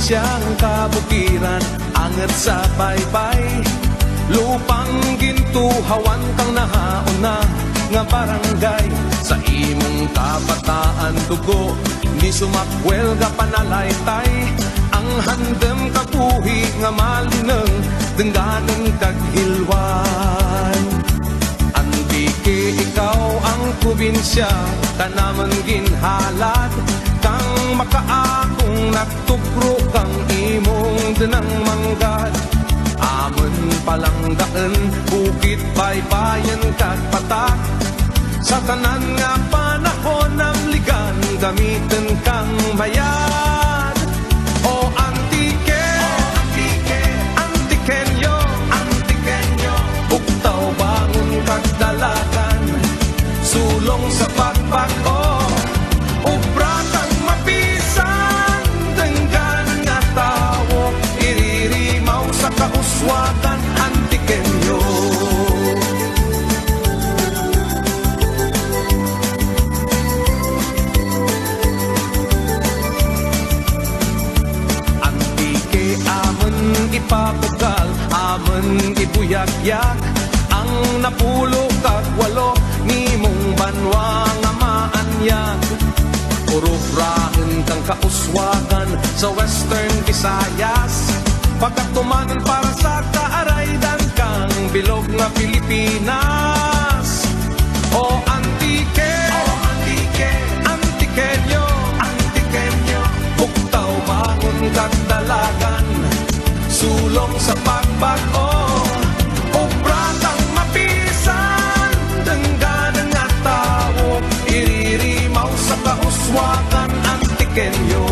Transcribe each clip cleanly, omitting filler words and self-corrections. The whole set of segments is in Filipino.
probinsyang kabukiran, angat sa baybay. Lupang gintuhawan kang nahauna nga barangay. Sa imong kabataan dugo, ni sumakwel ka panalaytay. Ang handem kabuhi nga malineng, dengganen kaghilwan. Antike ikaw ang probinsya, tanaman ginhalad. Kang makaakong nagtukro kang imong denang manggad. Amon palanggaan, bukit baybayan kag patak. Sa tanan nga panahon ng ligan, gamitin kang bayad. O antike, antikenyo, buktaw bangon kag dalagan. Sulong sa pagbago, ubra kang mapisan. Denggan nga tawo, iririmaw sa kauswagan, antikenyo. Ipapugal, amon ibuyagyak. Ang napulo kag walo, nimong banwa nga maanyag. Urufrahan kang kauswagan sa Western Visayas. Pagkatumanan para sa kaaraydan kang bilog nga Pilipinas. O antike, antikenyo, buktaw bangon kag dalagan. Sulong sa pagbago, obra kang mapisan. Dengganan nga tawo, iririmaw sa kauswagan, antikenyo.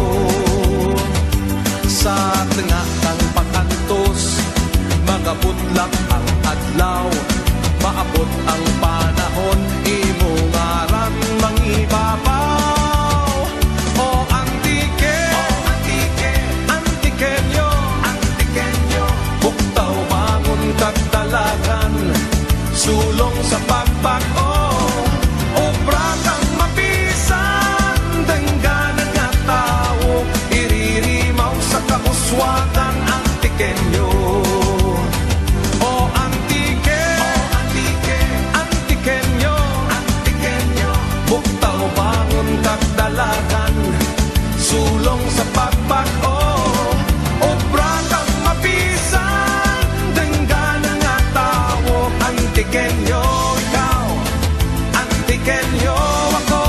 Sa tengah kang pakantos, magabutlak ang adlaw. Maabot ang panahon, imo ngaran mangibabaw. O antike, antikenyo, buktaw bangon kag dalagan. Sulong sa pagbago, obra kang mapisan. Dengganan nga tawo, iririmaw sa kauswagan, antikenyo. O antike, antikenyo, buktaw bangon kag dalagan. Sulong sa pagbago, obra kang mapisan. Dengganan nga tawo, antikenyo ikaw, antikenyo ako,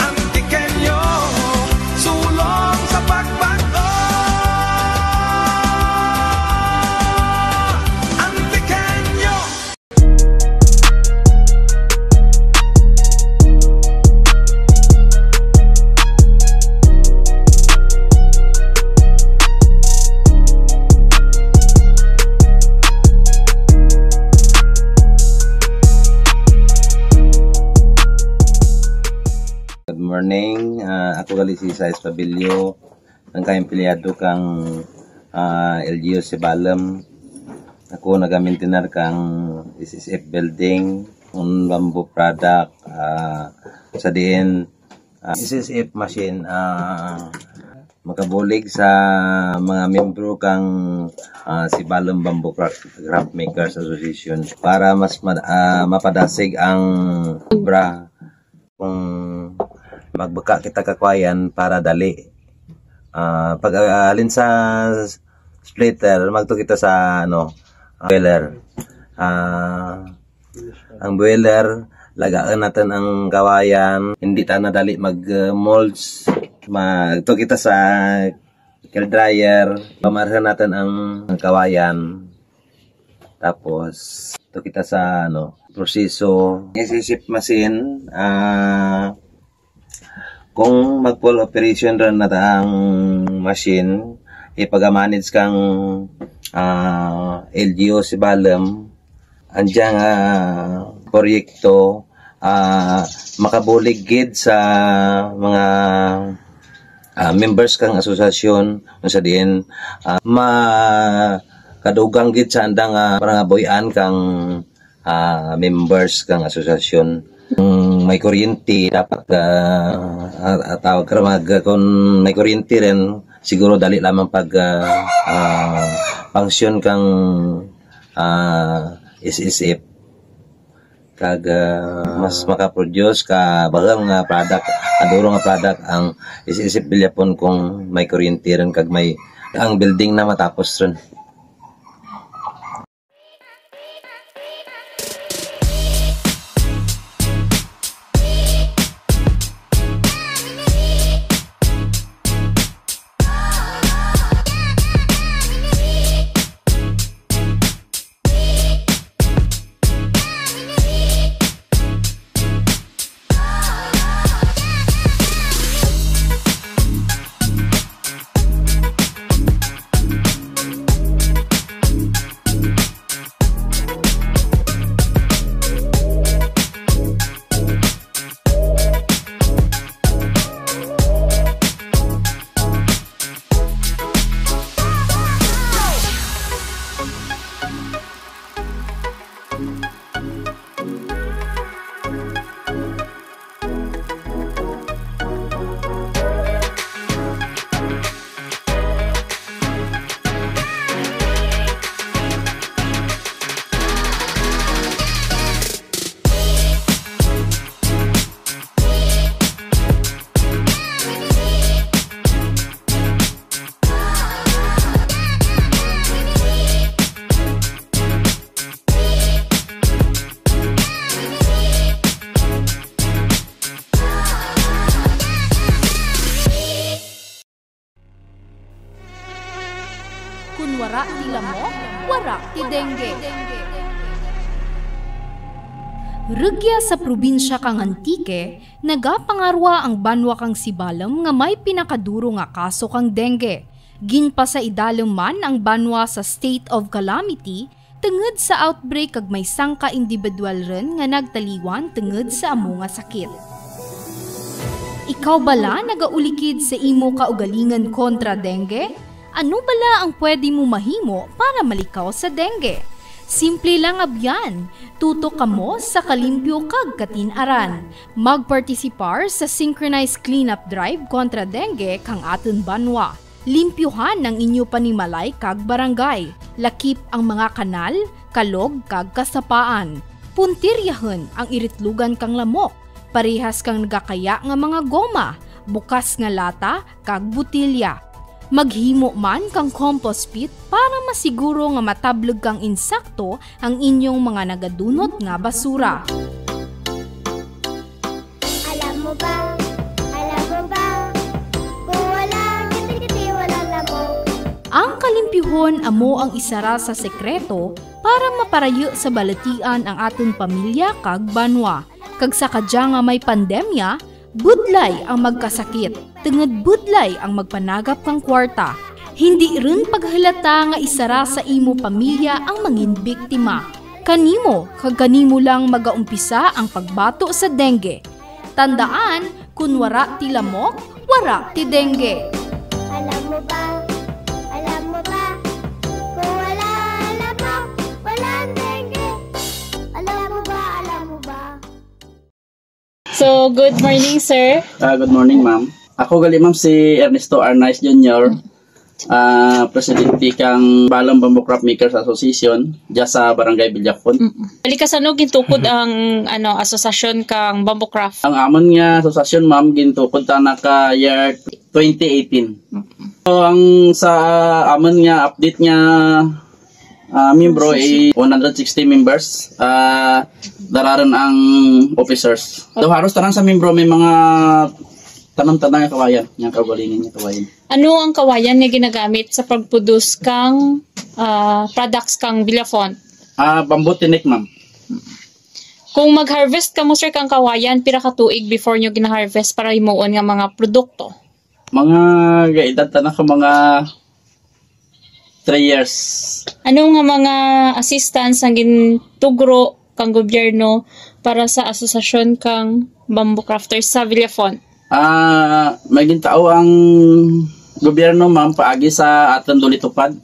antikenyo. Sulong sa pagbago, antikenyo. Good morning, ako gali si Sais Pabilio, ang kayang pilyado kang LGU Sibalem. Ako nagamintinar kang SSF building, un bamboo product, sa diin SSF machine, makabulig sa mga membro kang Sibalem Bamboo Craft Makers Association para mas mapadasig ang obra kung magbaka kita kakwayan para dali. Pag alin sa splitter, magto kita sa boiler. Ang boiler, lagaan natin ang kawayan, hindi ta na dali mag-molds. Magto kita sa kiln dryer, pamarhan natin ang kawayan. Tapos to kita sa proseso. SSF machine, kung mag-full operation rin na ang machine, ipag-manage kang LGU Sibalem, andyang proyekto, makabulig gid sa mga members kang asosasyon, sa diin, kadugang gid sa andang parang boyan kang members kang asosasyon. May kuryente dapat tawag ka kung may kuryente rin siguro dali lamang pag function kang isisip kag mas makaproduce ka bagang nga product aduro nga product ang isisip bilyapon kung may kuryente rin kag may ang building na matapos rin. Kun wara ti lamok, wara ti dengue. Rugya sa probinsya kang Antique, nagapangarwa ang banwa kang Sibalem nga may pinakaduro nga kaso kang dengue. Ginpa sa idalem man ang banwa sa state of calamity tungod sa outbreak kag may sangka individual ren nga nagtaliwan tungod sa amo nga sakit. Ikaw bala nagaulikid sa imo kaugalingan kontra dengue? Ano bala ang pwede mo mahimo para malikaw sa dengue? Simple lang abyan, tutok kamo sa kalimpyo kag katinaran. Magpartisipar sa synchronized cleanup drive kontra dengue kang aton banwa. Limpyuhan ang inyo panimalay kag barangay. Lakip ang mga kanal, kalog kag kasapaan. Puntiryahan ang iritlugan kang lamok. Parehas kang nagakaya nga mga goma, bukas nga lata kag butilya. Maghimo man kang compost pit para masiguro nga matableg kang insakto ang inyong mga nagadunot nga basura. Alam mo ba, kung wala kiti-kiti wala lamok. Ang kalimpyuhon amo ang isara sa sekreto para maparayo sa balatian ang aton pamilya kag banwa. Kag sa kadya nga may pandemya, budlay ang magkasakit, tungod budlay ang magpanagap kang kwarta. Hindi rin paghalata nga isara sa imo pamilya ang mangin biktima. Kanimo, kag kanimo lang magaumpisa ang pagbato sa dengue. Tandaan, kun wara ti lamok, wara ti dengue. Alam mo ba, kung wala lamok, wala dengue. Alam mo ba. So, good morning, sir. Good morning, ma'am. Ako gali, ma'am, si Ernesto Arnaiz Jr., presidente kang Balang Bamboo Craft Makers Association diya sa Barangay Villafon. Bali ka sa no, gintukod ang asosasyon kang Bamboo Craft. Ang amon nga asosasyon, ma'am, gintukod ta naka year 2018. So, ang sa amon nga update nga membro ay 160 members. Dararan ang officers. So, halos tanan sa membro may mga tanang-tanang nga kawayan. Nga kaugalingan nga kawayan. Ano ang kawayan nga ginagamit sa pagproduce kang products kang Villafon? Bamboo tinik, ma'am. Kung mag-harvest ka mo, sir, kang kawayan, pira ka tuig before nyo gina-harvest para himuon nga mga produkto? Mga gaedad tanang ka mga 3 years. Ano nga mga assistance ang gintugro kang gobyerno para sa asosasyon kang Bamboo Crafters sa Villafon? May gintao ang gobyerno, ma'am, paagi sa aton dulitupad,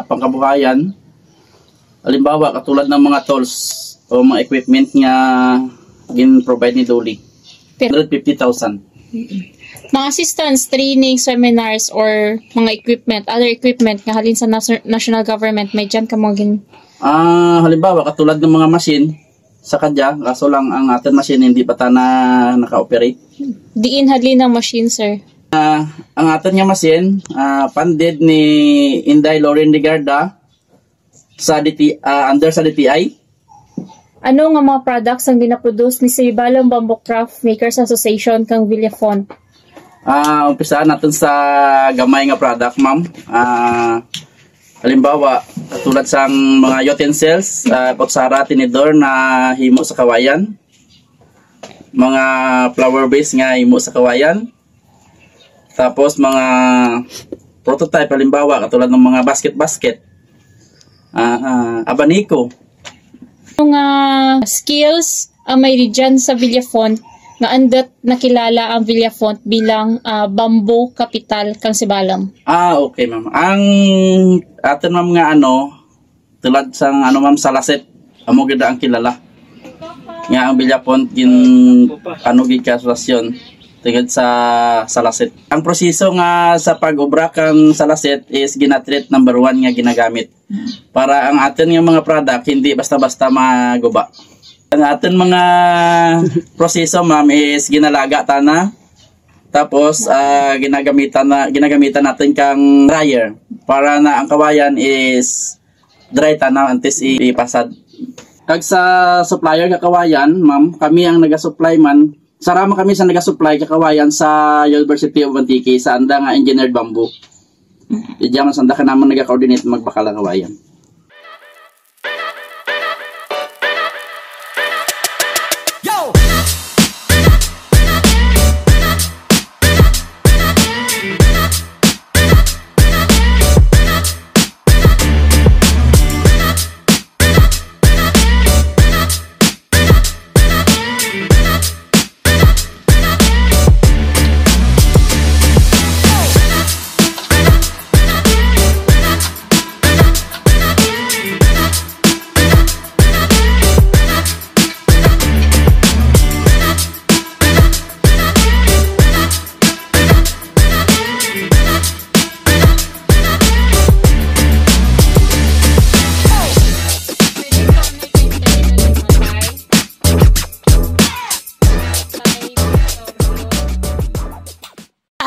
pangkabuhayan. Halimbawa, katulad ng mga tools o mga equipment nga gin-provide ni Duli. 150,000. Mga assistance, training, seminars, or mga equipment, other equipment nga halin sa national government, may dyan ka mo gin. Halimbawa, katulad ng mga machine sa kadya, kaso lang ang ating machine hindi pa ta na naka-operate. Diin halin ng machine, sir. Ang atin nga machine, funded ni Inday Lauren Ligarda sa under sa DTI. Ano nga mga products ang ginaproduce ni Sibalom Bamboo Craft Makers Association kang Villafon? Umpisaan natin sa gamay nga product, ma'am. Halimbawa, tulad sa mga utensils, kutsara, tinidor na himo sa kawayan. Mga flower base nga himo sa kawayan. Tapos mga prototype, halimbawa, katulad ng mga basket-basket. Abaniko. Mga skills ang may dyan sa Villafon nga andat nakilala ang Villafon bilang bamboo capital kang Sibalom. Okay, ma'am. Ang atin, ma'am, nga tulad sa ma'am, Salaset, amo gid ang kilala. Nga ang Villafon gid gikaslasyon tingad sa Salaset. Ang proseso nga sa pag-obra kang Salaset is ginatreat number 1 nga ginagamit. Para ang atin nga mga product hindi basta-basta maguba. Ang atin mga proseso, ma'am, is ginalaga tana. Tapos ginagamitan natin kang dryer para na ang kawayan is dry tana antes ipasad. Kag sa supplier ka kawayan, ma'am, kami ang naga-supply man. Sarama kami sa naga-supply kakawayan sa University of Antique sa anda nga engineered bamboo. Diyan sa anda ka naman naga-coordinate magbakala kawayan. Yo!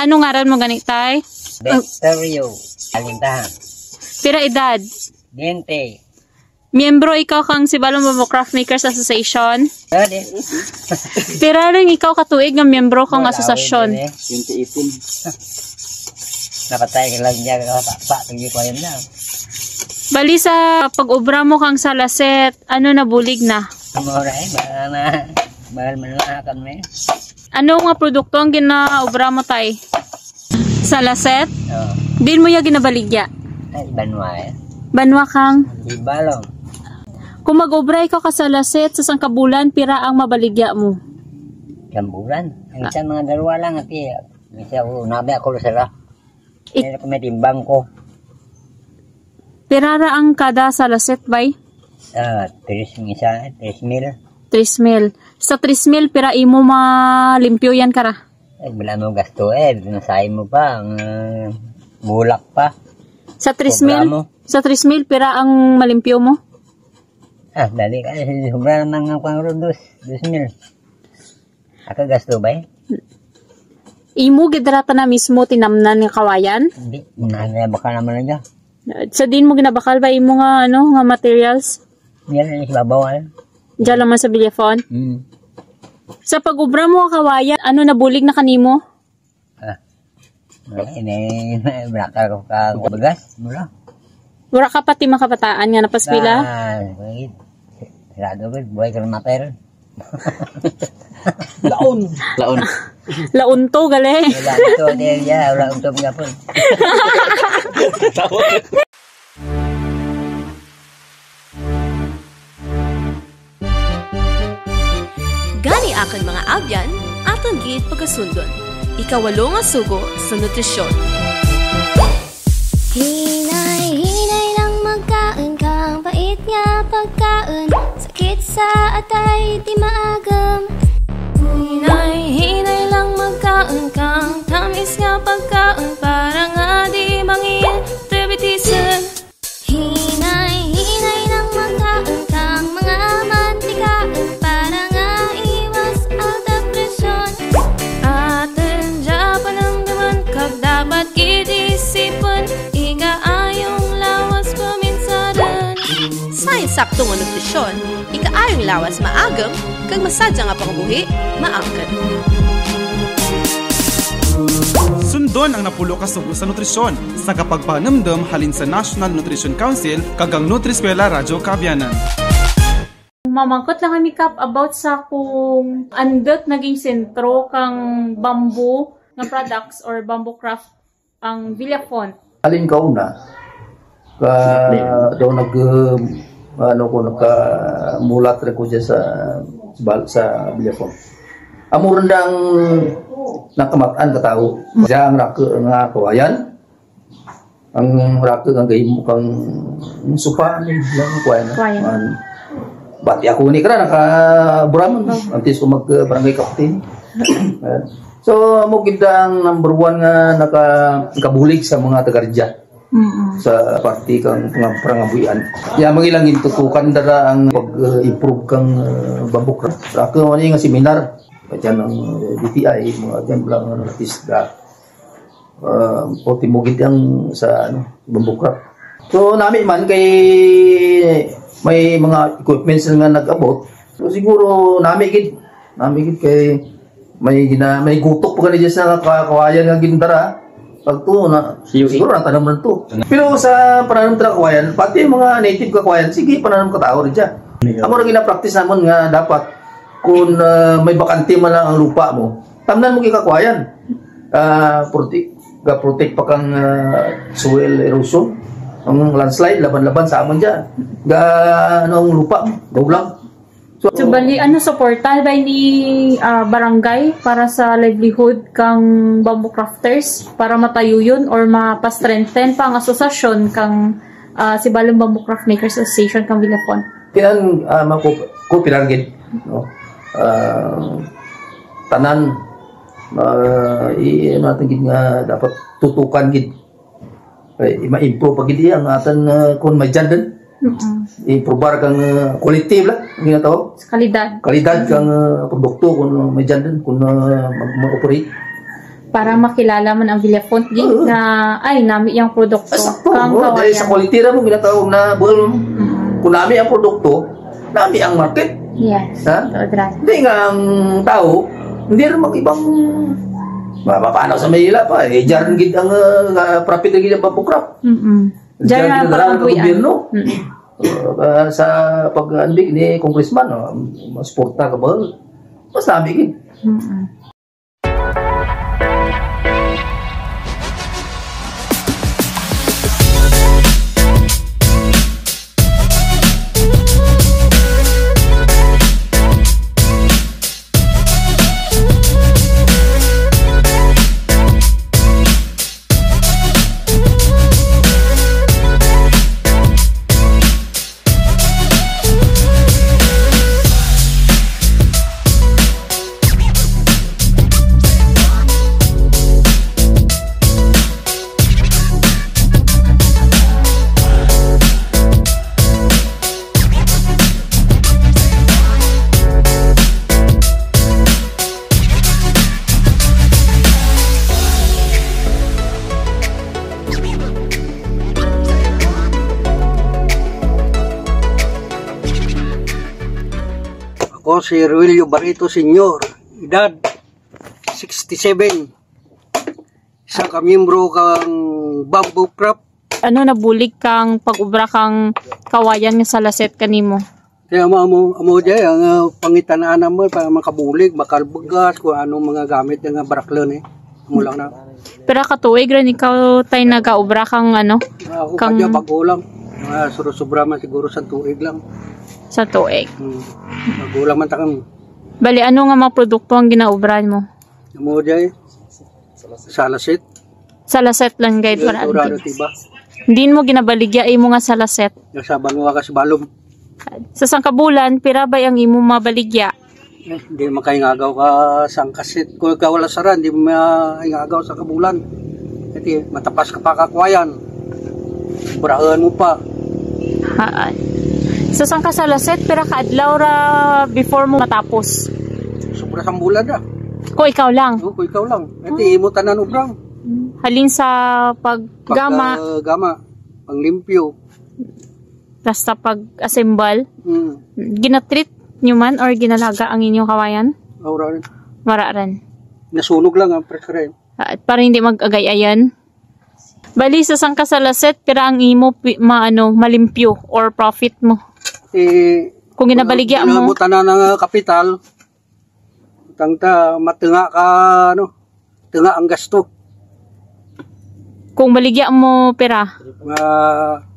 Anong ngaran mo ganit tay? Victorio, Alintahan, Pira edad? 20. Miyembro ikaw kang Sibalom Bamboo Craft Makers Association? Dali. Pira rin ikaw katuig ng miyembro kang asosasyon? 2018. Napatay ka lang dyan, patuloy ko yun na. Bali sa pag-obra mo kang Salaset, ano nabulig na? Mura bakal manalakan mo eh. Ano nga produkto ang ginaobra mo tay? Salaset? Oo. Din mo yung ginabaligya? Ay, banwa eh. Banwa kang? Di balong. Kung mag-obra ikaw ka Salaset sa sangkabulan, pira ang mabaligya mo? Kambulan. Ang isa mga dalawa lang at isa ko, nabi ako sila. Hindi ko may timbang ko. Pirara ang kada Salaset bay? 3 isa, 3,000. 3,000. Sa 3,000, pira imo malimpyo yan kara? Ay, wala mo gasto eh. Nasahin mo pa. Ang bulak pa. Sa 3,000? Sa 3,000, pira ang malimpyo mo? Dali ka. Sobra naman ang pangro 2,000. Ako gasto ba eh? Imo gidrata na mismo tinamnan ng kawayan? Hindi. Baka naman na dyan. Sa din mo ginabakal ba imo nga nga materials? Yan ang isibabawal. Diyan naman sa Villafon? Sa pag-ubra mo kawayan, ano nabulig na kanimo? Brakal ko ka bagas. Mula. Wala ka pati makabataan nga napaspila? Sarado ko. Buhay ka ng mater. Laon. Laon to, gali. Wala ito. Wala ito mga po. Gani akan mga abyan, aton giit pagkasundon. Ikawalo nga sugo sa nutrisyon. Hinay lang magkaon kang pait nga pagkaon. Sakit sa atay di maagam. Hinay lang magkaon kang iwas nga pagkaon para nga di mangin tribitisan. Hinay-hinay ng magkaon kang mga mantikaan para nga iwas alta presyon. Aten Japan ang daman kag dapat gidisipon ikaayong lawas paminsaran. Sa insakto nga nutrisyon, ikaayong lawas maagam kag masadya nga pangbuhi maangkat. Sundon ang napulo ka sugo sa nutrisyon sa kapagpanamdam halin sa National Nutrition Council kagang Nutriskwela Radyo Kabianan. Mamangkot lang kami kap about sa kung andot naging sentro kang bamboo nga products or bamboo craft ang Villafont. Alin ka una? Daw nagmulat rin ko dyan sa Villafont. Amo rendang nakamataan ka tao. Diya ang raka nga kawayan. Ang raka nga gahimo kang supa lang kawayan. Bati ako ni kara naka-buraman. Antis ko mag-barangay kapten. So, mo gid ang number 1 nga nakabulig sa mga taga-Ridya. Sa party kang pangabuyan. Ya mangilang tutukan dara ang pag-improve kang bamboo craft. Ako ni nga seminar dyan ng DTI, mga dyan lang artista. O timugid ang sa bamboo craft. So, namin man kay may mga equipments nga nag-abot. So, siguro namin gid kay may gutok pa ganyan sa kawayan nga gindara. Pag to na siguro ang tanam man to. Pero sa pananam tra kawayan, pati mga native ka kawayan, sige pananam ka tao rin dyan. Amo ra gina-practice namon nga dapat kung may bakante man lang ang lupa mo, tamnan mo kikakwayan. Protect pa kang soil erosion, ang landslide, laban-laban sa amon dyan. Ang lupa mo, gawlang. So bali, supportal ba ni barangay para sa livelihood kang bamboo crafters para matayo yun or mapastrengthen pa ang asosasyon kang Sibalom Bamboo Craft Makers Association kang Villafont? Kailan makupiran gid, no? Tanan natin gid nga dapat tutukan gid ma-improve pa gid ang atan kun may jandan improve kang quality lang ginataw kalidad kang produkto kun may jandan kun mag-operate para makilala man ang Villafont gid na ay nami yang produkto kang kawayan sa quality ra mo ginatawag na kun nami ang produkto nami ang market. Yes. Hindi nga ang tao, hindi rin mag-ibang mapapanaw sa Manila pa. Diyan gid ang profit na gid ang bamboo craft. Diyan ang gobyerno. Sa pag-anbig ni congressman, mas porta ka ba? Mas nami gid. Ako si Ruelio Barito Sr., edad 67. Isa ka miyembro kang bamboo craft. Ano nabulig kang pag-ubra kang kawayan nga sa laset kanimo? Kaya amo dyan, ang pangitanaan naman para makabulig, makalbugas, kung anong mga gamit nga baraklan Amo lang na. Pero katuig rin ikaw tayo nag-aubra kang Ako kanya bagulang. Sobra man siguro sa tuig lang. Sa tuig. Bagulang man takang. Bali, ano nga mga produkto ang ginaubran mo? Amo dyan, salaset. Salaset lang guide para tiba. Hindi mo ginabaligya imo nga salaset. Saban mo ka sa balom. Sa sangkabulan, pira ba ang imo mabaligya? Hindi makaingagaw ka sa angkasit. Kung ikaw wala sara, hindi mo maingagaw sa kabulan. Kasi matapas ka pa kakwayan. Burahan mo pa. Haan. So, saan ka sa laset? Pero kaadlaw ra before mo matapos? Sobra sang bulan na. Kung ikaw lang? Oo, kung ikaw lang. Kasi imo tanan ubrang. Halin sa paggama? Paggama. Panglimpyo. Basta pag-assemble? Hmm. Ginatreat nyo man or ginalaga ang inyong kawayan? Aura rin. Wara rin. Nasunog lang ang preskrip. At para hindi mag-agay-ayan. Bali, sa sangka sa laset, pero ang imo malimpyo or profit mo. Kung ginabaligya mo. Kung na ng kapital, matunga ka, tunga ang gasto. Kung baligya mo pera?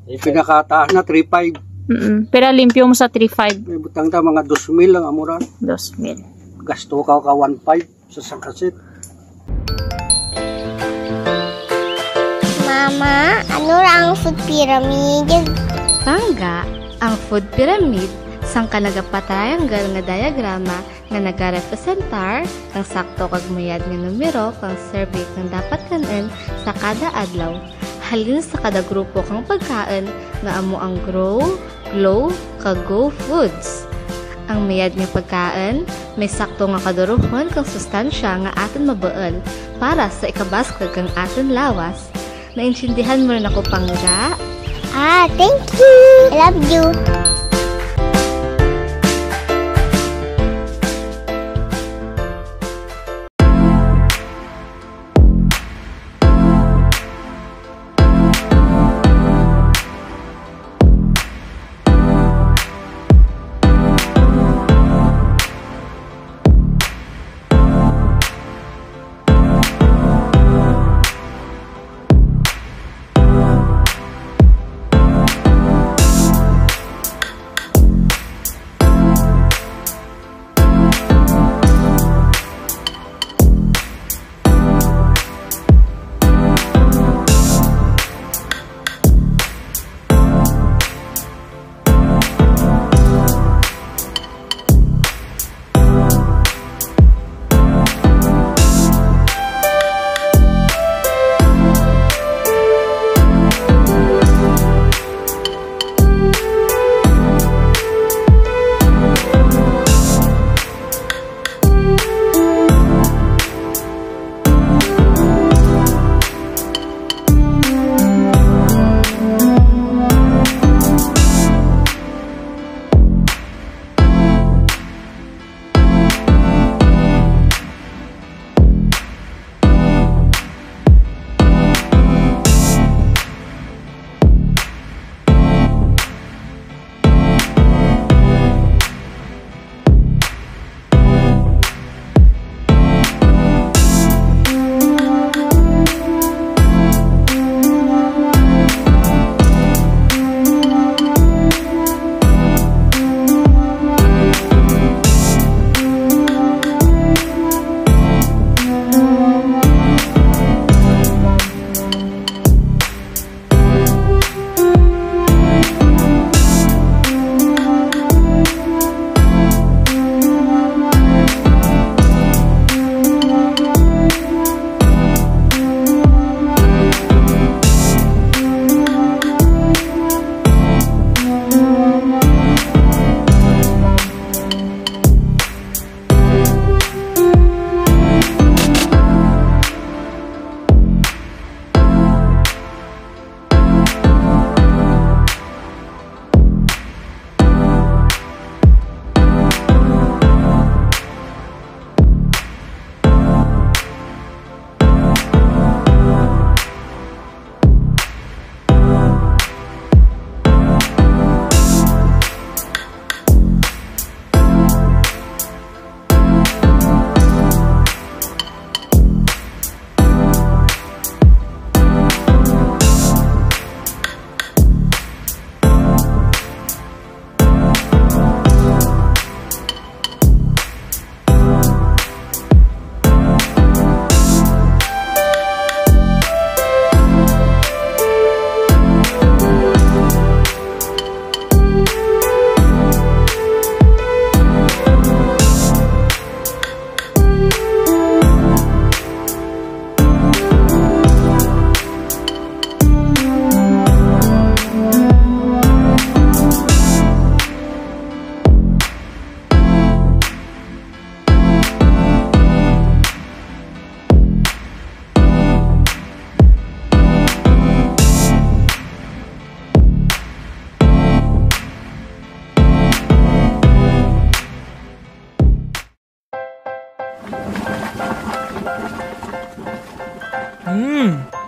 Pinakataas na 3.5. Pero limpyo mo sa 3.5. Butang mga 2,000 lang amuran. 2,000. Gasto ka 1.5 sa sangkasit. Mama, ano ang food pyramid? Tangga, ang food pyramid sang kanagapatayanggal nga diagrama nga nagarepresentar ng sakto kag mayad nga numero kang survey kang dapat kanen sa kada adlaw. Halin sa kada grupo kang pagkain nga amo ang grow, glow, kag go foods. Ang mayad nga pagkain may sakto nga kaduruhon kang sustansya nga aton mabael para sa ikabaskag kang aton lawas. Naintindihan mo rin ako, Pangga? Thank you! I love you!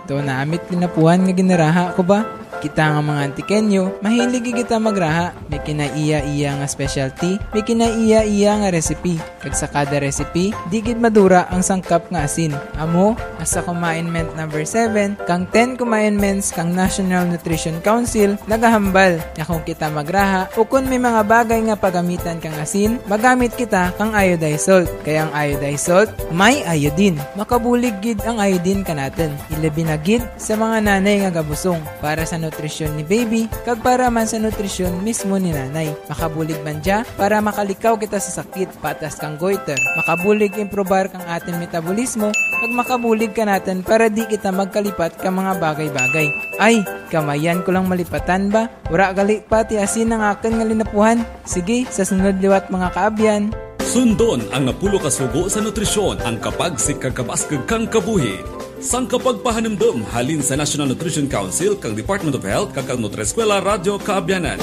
To namit linapuhan nga ginaraha ko ba? Kita nga mga antikenyo, mahilig kita magraha. May kinaiya-iya nga specialty, may kinaiya-iya nga recipe. Kag sa kada recipe, di gid madura ang sangkap nga asin. Amo, asa commandment number 7, kang 10 commandments kang National Nutrition Council nagahambal na kung kita magraha o kung may mga bagay nga pagamitan kang asin, magamit kita kang iodized salt. Kaya ang iodized salt, may iodine. Makabulig gid ang iodine kanaten. Ilabi na gid sa mga nanay nga gabusong para sa nutrisyon ni baby kag para man sa nutrisyon mismo ni nanay. Makabulig man dya para makalikaw kita sa sakit, patas kang goiter. Makabulig improbar kang ating metabolismo kag makabulig ka natin para di kita magkalipat ka mga bagay-bagay. Ay, kamayan ko lang malipatan ba? Wala gali pati asin ang akin nga linapuhan. Sige, sa sunod liwat mga kaabyan. Sundon ang napulo ka sugo sa nutrisyon ang kapag sikagkabaskag kang kabuhi. Sang kapagpahanumdum halin sa National Nutrition Council kang Department of Health kag ang Nutriskwela Radyo Kaabyanan.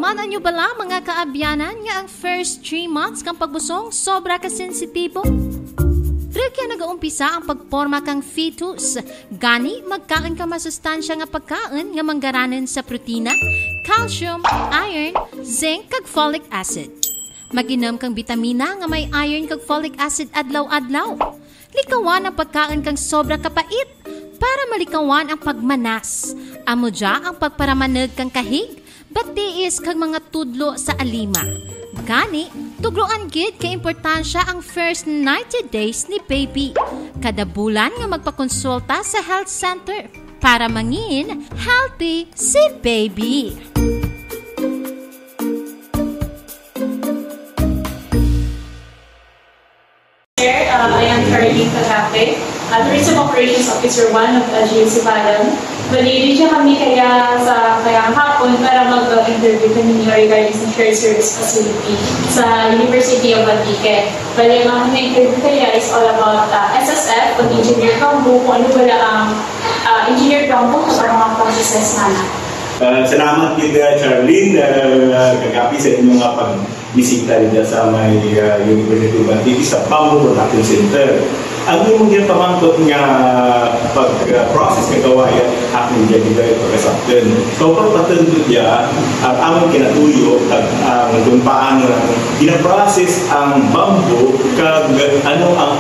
Manan nyo bala mga kaabyanan nga ang first 3 months kang pagbusong sobra ka sensitibo? Pero kaya nag-uumpisa ang pagporma kang fetus. Gani, magkain ka masustansya nga pagkain nga manggaranan sa protina, calcium, iron, zinc, kag folic acid. Maginom kang vitamina nga may iron kag folic acid adlaw-adlaw. Likawan ang pagkain kang sobra kapait para malikawan ang pagmanas. Amo dya ang pagparamanag kang kahig, batiis kag mga tudlo sa alima. Gani, tugruan gid kay importansya ang first 90 days ni baby. Kada bulan nga magpakonsulta sa health center para mangin healthy si baby. I am Caroline Tagape, Tourism Operations Officer 1 of GMC Padang. Bali, siya kami kaya hapon para mag-interview kami regarding sa shared service facility sa University of Antique. Bali, ang interview kaya is all about SSF, pag-engineer kambo, kung ano wala ang engineer kambo sa mga processes na. Salamat kita Charlene kagabi sa inyong pagbisita rin sa may University of Antique sa Bamboo Production Center. Ang imong ginapamangkot nga pag-process ng kawayan aking dyan ito pagkasapten. So pagpatundod niya at aming kinatuyo ang kung paano ginaprocess ang bamboo kag ano ang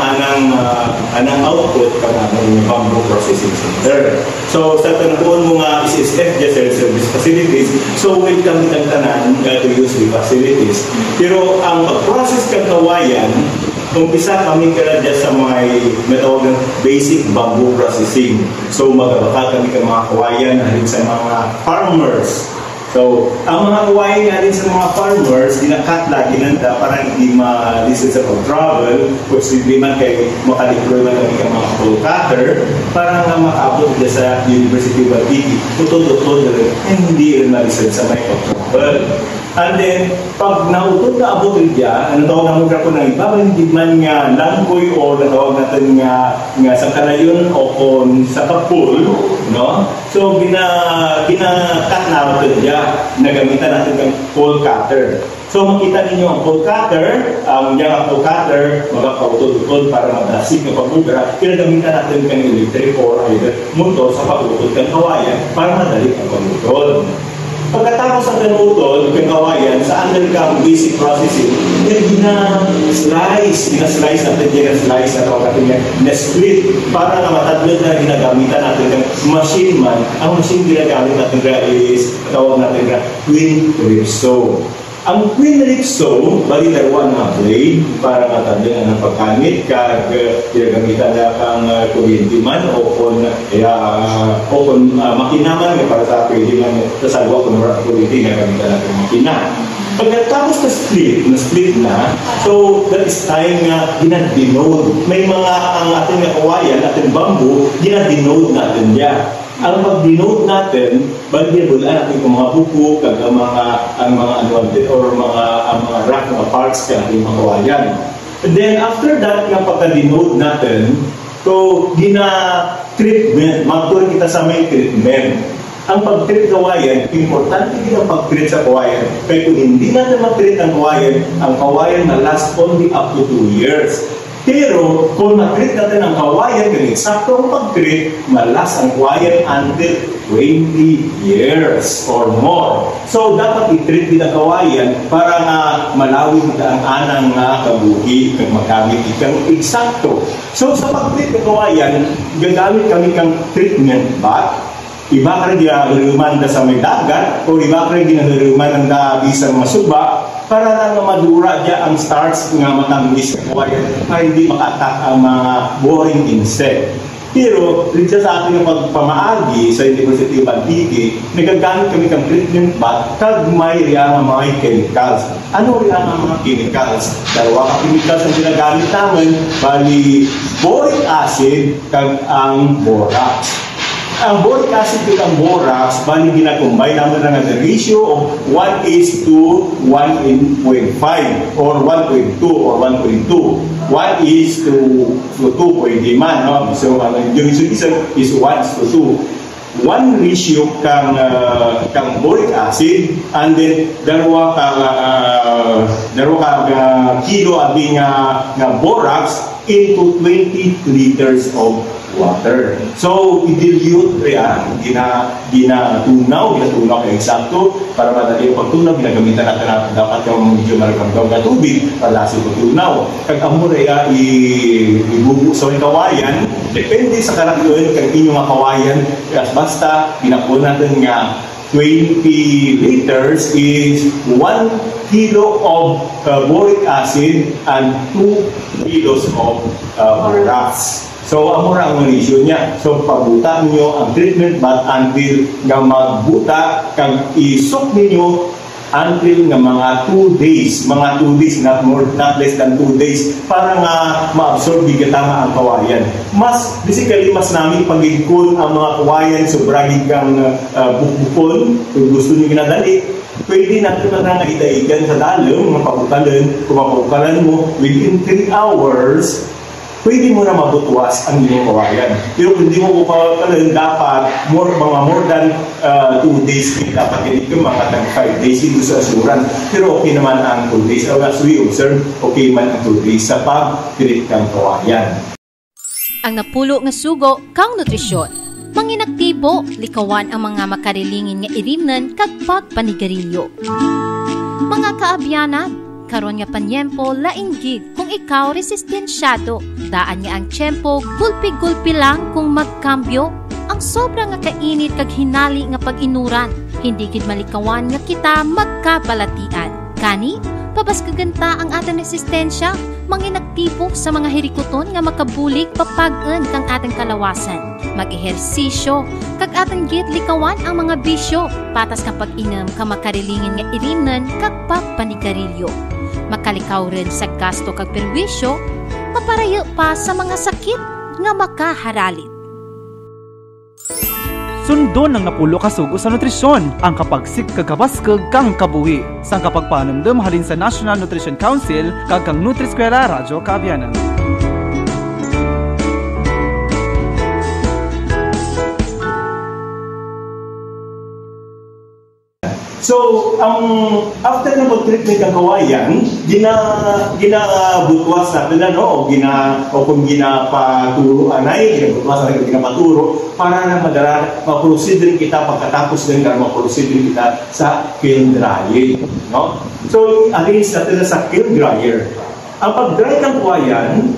anang output kag aming bamboo processing center. So sa tanong mo nga SSF service facilities, so welcome ng tanan to use the facilities. Pero ang pag-process ng kawayan, umpisa kami kaya dyan sa may metode ng basic bamboo processing. So magabaka kami ng mga kawayan natin sa mga farmers. So ang mga kawayan natin sa mga farmers, dinakat lagi nanda para hindi ma-listen sa pag-travel, which hindi man kayo makadeploy man kami ng mga pole cutter para nga makaabot dyan sa University of Antique. Tutod-tutod hindi rin ma-listen sa may pag-travel. And then, pag nautod na abot rin dyan, ano tawag naman ko ng iba, hindi man nga langkoy o natawag natin nga sa kanayon o kung sa kapul, no? So, kinakat na ito dyan, nagamitan natin ng pole cutter. So, makita ninyo ang pole cutter, ang pole cutter, magpautod-utod para madasig ng pagbugra, kinagamitan natin ng electric or either motor sa pagutod ng kawayan para madali ang pagutod. Pagkatapos ang kanutol, ng kawayan, sa under kang basic processing, gina-slice natin, gina-slice na tawag natin na-split para na matadlod na ginagamitan natin ng machine man. Ang machine ginagamit natin is, tawag natin na twin rib saw. Ang twin rib saw, bali dalawa na blade para matadlod ng pagkamit kag ginagamitan na kang kuryente man o kung makina man para sa pwede man sa salwa kung kuryente ginagamitan natin makina. Pagkatapos na split na, so that is time nga ginadinode. May mga ang ating kawayan, ating bamboo, ginadinode natin yan. Ang pag-denote natin, bagyabulaan natin kung mga buko, kag ang mga unwanted or mga rack, mga parts ka natin mga kawayan. And then after that, yung pagka-denote natin, so gina-treatment, magtuloy kita sa may treatment. Ang pag-treat kawayan, importante din ang pag-treat sa kawayan. Kaya kung hindi natin mag-treat ang kawayan na last only up to 2 years. Pero kung na-treat natin ang kawayan, yung eksaktong pag-treat, malas ang kawayan until 20 years or more. So, dapat i-treat din ang kawayan para nga malawin ang anang kabuhi kung magamit ikang eksakto. So, sa pag-treat ng kawayan, gagamit kami kang treatment bath. Iba ka rin ginahirumanda sa may dagat o iba ka rin ginahirumanda ng daabi sa mga suba para lang madura dyan ang starch nga matangis sa kawayan ay hindi maka-attack ang mga boring insect. Pero, dito sa ating pagpamaagi sa University of Antique, nagagamit kami ng treatment bath kag may riyang mga chemicals. Ano riyang mga chemicals? Dalawa ka chemicals ang ginagamit namin, bali boric acid kag ang borax. Ang boric acid at ang borax, bali ginakombine naman na the ratio of 1:1.5 or 1.2 or 1.2. 1:2 pwede man, no? So, yung isa is 1:2. 1 ratio kang boric acid, and then dalawa ka kilo abi nga borax into 20 liters of water. So, i-dilute ginatunaw ka eksakto para madali ang pagtunaw. Ginagamitan natin na dapat yung medyo maragam na tubig para lasing pagtunaw. Kag amo rin ibubuso yung kawayan, depende sa karakterin kag inyong nga kawayan. Basta, ginakuha natin nga 20 liters is 1 kilo of boric acid and 2 kilos of borax. So, amura ang ratio niya. So, pagbuta niyo ang treatment bath until nga magbuta, kag isok ninyo until nga mga 2 days. Mga 2 days, not less than 2 days, para nga ma-absorb bigatama ang kawayan. Basically, mas namin pag-ikon ang mga kawayan sa bragig kang bukbukon, kung gusto niyo ginadali. Pwede natin nga itaigan sa dalong, mapabukalan. Kung mapabukalan mo, within 3 hours, pwede mo na mabutuwas ang iyong kawayan. Pero kung hindi mo pupakalan, dapat more than 2 days, dapat hindi ka mga 5 days dito sa asuran. Pero okay naman ang 2 days. As we observe, okay man ang 2 days sa pag-treat kang kawayan. Ang napulo nga sugo kang nutrisyon. Manginaktibo, likawan ang mga makarilingin nga irimnan kag pagpanigarilyo. Mga kaabyanan, karon nga panyempo laing gid kung ikaw resistensyado. Daan nga ang tiyempo, gulpi-gulpi lang kung magkambyo. Ang sobra nga kainit kag hinali nga pag-inuran, hindi gid malikawan nga kita magkabalatian. Kani, pabaskaganta ang atang resistensya, manginaktibo sa mga hirikuton nga makabulig papag-en kang atang kalawasan. Mag-ehersisyo, kag atang gid likawan ang mga bisyo, patas nga pag-inom ka makarilingin nga irimnan kag pagpanigarilyo. Makalikaw rin sa gasto kag perwisyo, maparayo pa sa mga sakit nga makaharalin. Sundon ang napulo ka sugo sa nutrisyon, ang kapagsik kagabaskag kang kabuhi. Sang kapagpanamdam halin sa National Nutrition Council kag kang Nutri-Eskwela Radyo Kaabyanan. So, after na mag-treatment ng kawayan, ginabutwas natin na, no? O kung ginapaturo, ginabutwas natin, ginapaturo, para na ma-proceed rin kita, pagkatapos din ka, ma-proceed rin kita sa kiln dryer, no? So, against natin na sa kiln dryer. Ang pag-dry ng kawayan,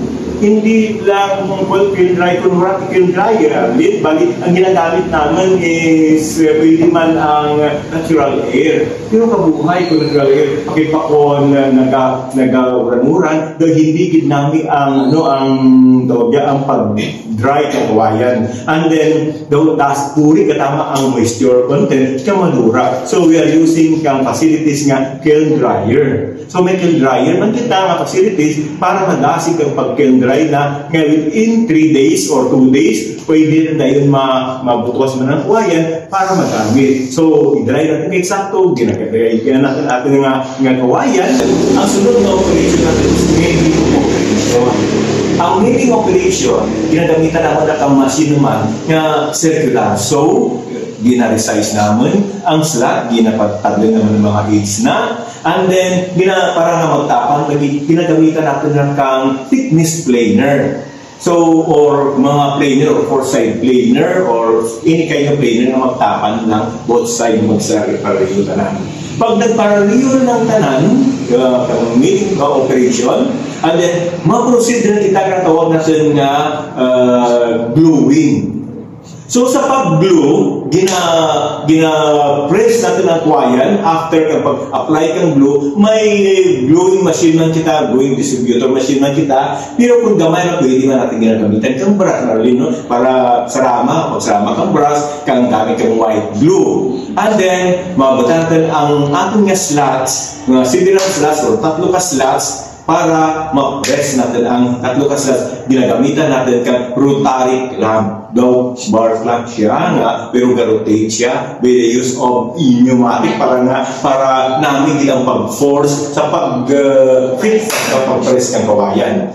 hindi lang kiln dry, kunwari kiln dryer, bali ang ginagamit naman is pwede man ang natural air. Pero kabuhay ko natural air, pakipakon, nag-uranuran, dahil hindi gid namin ang pag-dry ng kawayan. And then, puri katama ang moisture content, kaya madura. So, we are using kang facilities nga kiln dryer. So, may kiln dryer, man kita nga facilities para magasig ang pag-kiln dry na within 3 days or 2 days, pwede rin na yun mabutuwas mo ng kawayan para magamit. So, i-dry natin kay eksakto, ginagagay natin ating nga kawayan. Ang sunod na operation natin is milling operation. Ang milling operation, ginagamitan naman na kang machine naman na circular. So, gina-resize naman ang slot, ginapataglan naman ng mga aids na. And then, para nga magtapang, ginagamitan natin ng kang thickness planer. So, or mga planer or four-side planer or any kind of planer na magtapan ng both side mag-parallel tanan. Pag nag-parallel ng tanan, milling operation, and then, ma-proceed rin kita na tawag natin nga gluing. So sa pag-glue, gina-press natin ang kawayan. After kapag apply kang glue, may gluing machine man kita, gluing distributor machine man kita. Pero kung gamay na pwede na natin ginagamitan kang brush, no? Para pag sarama kang brush, kang gamit kang white glue. And then, mabata natin ang ating nga slots, mga several slots or 3 ka slots, para ma-press natin ang 3 ka slots. Ginagamitan natin kang rotary clamp. Daw bar clamp siya nga, pero ga-rotate siya with the use of pneumatic para namin ang pag-force sa pag-fit sa pag-press ng kawayan.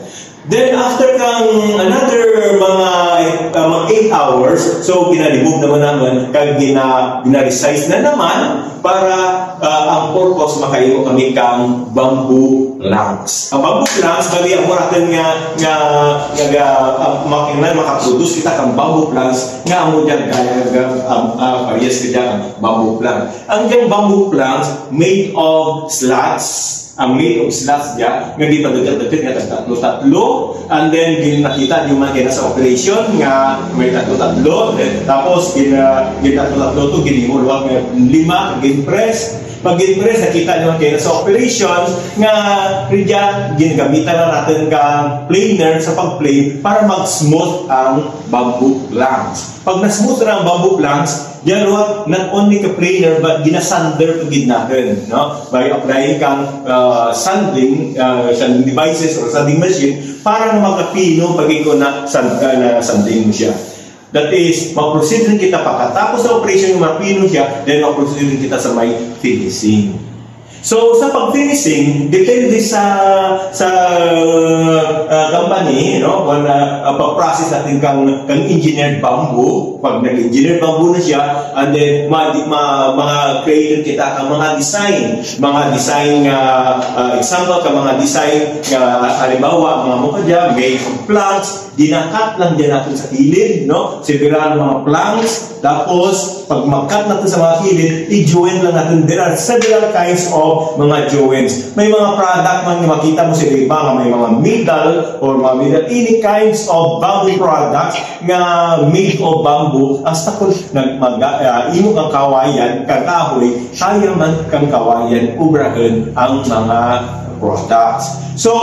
Then after kang another mga 8 hours, so ginalibog naman kag gina-resize na naman para ang purpose makayo kami kang bamboo planks. Ang bamboo planks bali ang natin nga makina makaproduce kita kang bamboo planks nga amo diyan various kaya bamboo plank. Ang bamboo planks made of slats. Ang made of slats niya, nga di pagdagat-dagat nga tatlo-tatlo, and then nakita yung mga kina sa operation nga may tatlo-tatlo, tapos tatlo-tatlo to ginihulwag nga 5, gin-press. Pag gin-press, nakita nyo kina sa operation nga ridya, ginagamitan na natin kang planer sa pag-plane para mag-smooth ang bamboo planks. Pag na-smooth na ang bamboo planks, yan not only ka planer but gina-sander pagid natin, no? By applying kang sanding devices or sanding machine para na magkapino pag ikaw na sanding mo siya. That is, mag-proceed rin kita pagkatapos sa operation yung mapino siya, then mag-proceed rin kita sa may finishing. So, sa pag-finishing, depende sa company, no? Kung pag-process natin kang engineered bamboo, pag nag-engineered bamboo na siya, and then mga creator kita kang mga design, example ka mga design, halimbawa, mga mukha dyan, made of planks, dinakat lang dyan natin sa kilid, no? Sibiraan mga planks, tapos, pag mag-cut natin sa mga kilid, i-join lang natin. There are several kinds of mga joints. May mga product man na makita mo sa iba nga may mga metal or any kinds of bamboo products nga made of bamboo. Hasta kung imo kang kawayan, kang kahoy, kaya man kang kawayan, ubrahan ang mga products. So,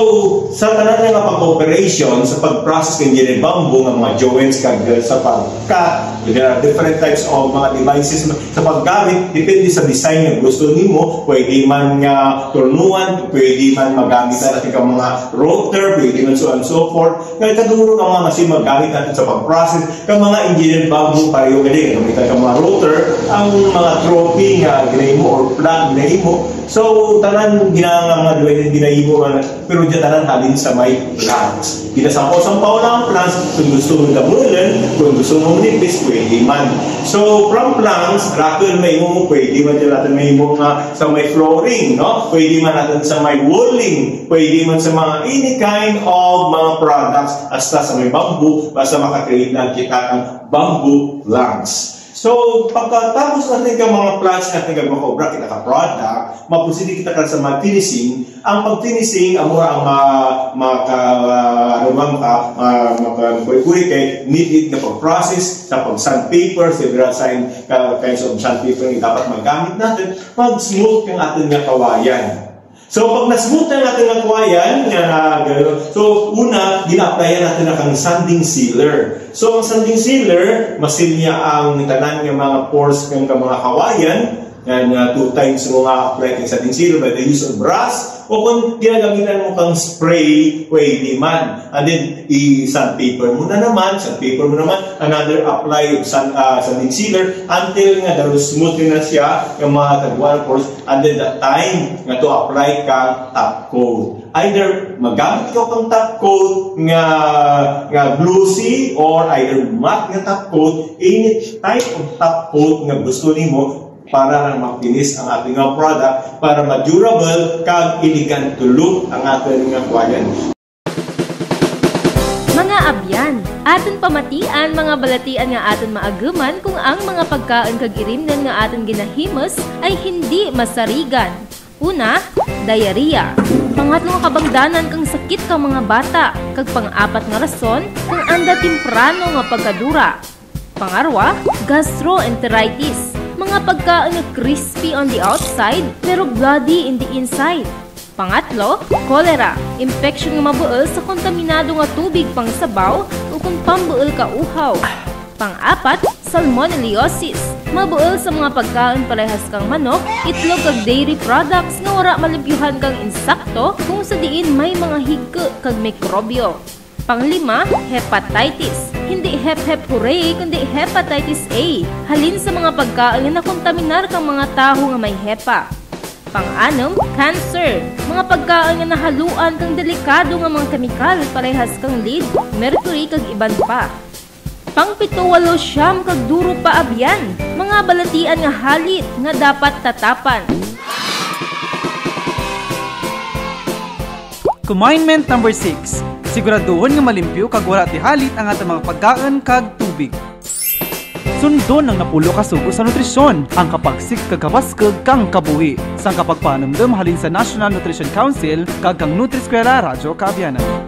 sa tanan nga pag-operation, sa pag-process ng engineered bamboo, ng mga joints, sa pag-cut, there are different types of mga devices sa paggamit, depende sa design na gusto nimo. Pwede man nga turnuan, pwede man magamit natin ka mga rotor, pwede man so and so forth. Kaya kaduro ang mga machine magamit natin sa pag-process, kang mga engineered bamboo, pareho galing, gamitan ka mga rotor, ang mga trophy nga ginahimo or plug ginahimo. So, tanan ginanga mga ginahimo pero dyan tanan halin sa may plants. Ginasampaw-sampaw na ang plants, kung gusto mong damulan, kung gusto mong nipis, pwede man. So, from plants, rakel may mo, pwede man dyan natin may mo sa may flooring, no? Pwede man natin sa may walling, pwede man sa mga any kind of mga products, hasta sa may bamboo, basta makakreate lang kita ang bamboo plants. So, pagkatapos natin ka mga plants natin ka makobra kita ka product, maproceed kita ka sa mga finishing. Ang pag-finishing, ang makakuwi kay needed na pag-process sa pag-sandpaper, several kinds of sandpaper na dapat magamit natin, mag-smooth yung ating nga kawayan. So, pag na-smooth na natin ang kawayan, so, una, gina-applyan natin ang sanding sealer. So, ang sanding sealer, masil niya ang tanan ng mga pores ng mga kawayan, and 2 times mo nga apply ng sanding sealer by the use of brush, o kung ginagamitan mo kang spray, pwede man. And then, i-sandpaper mo na naman, another apply of sanding sealer until nga daro smooth na siya yung mga tagwan pores, and then that time nga to apply kang top coat. Either magamit ko kang top coat nga glossy or either matte nga top coat, any type of top coat nga gusto nimo para lang mapinis ang ating product para ma-durable kag elegant to look ang ating kawayan. Mga abyan, aton pamatian mga balatian nga aton maaguman kung ang mga pagkaon kag irimnan nga aton ginahimos ay hindi masarigan. Una, diarrhea. Pangatlo nga kabangdanan kang sakit kang mga bata. Kag pang-apat nga rason kung anda temprano nga pagkadura. Pangarwa, gastroenteritis. Mga pagkaon na crispy on the outside pero bloody in the inside. Pangatlo, cholera. Infection nga mabuol sa kontaminado nga tubig pang sabaw o kung pambuol ka uhaw. Pang-apat, salmonellosis. Mabuol sa mga pagkaon parehas kang manok, itlog kag dairy products nga wala malimpyuhan kang insakto kung sa diin may mga higko kag mikrobyo. Panglima, hepatitis. Hindi hep-hep hooray, kundi hepatitis A. Halin sa mga pagkaon nga nakontaminar kang mga taho nga may hepa. Pang-anom, cancer. Mga pagkaon nga nahaluan kang delikado nga mga kemikal parehas kang lead, mercury kag iban pa. Pang-pito, walo, siyam kag duro pa abyan. Mga balatian nga halit nga dapat tatapan. Commandment number 6. Siguraduhon nga malimpyo kag wala ti halit ang atong mga pagkaon kag tubig. Sundon ang napulo ka sugo sa nutrisyon, ang kapagsik kag kabaskeg kang kabuhi. Sang kapagpanumdum halin sa National Nutrition Council kag kang Nutri-Eskwela Radyo Kaabianan.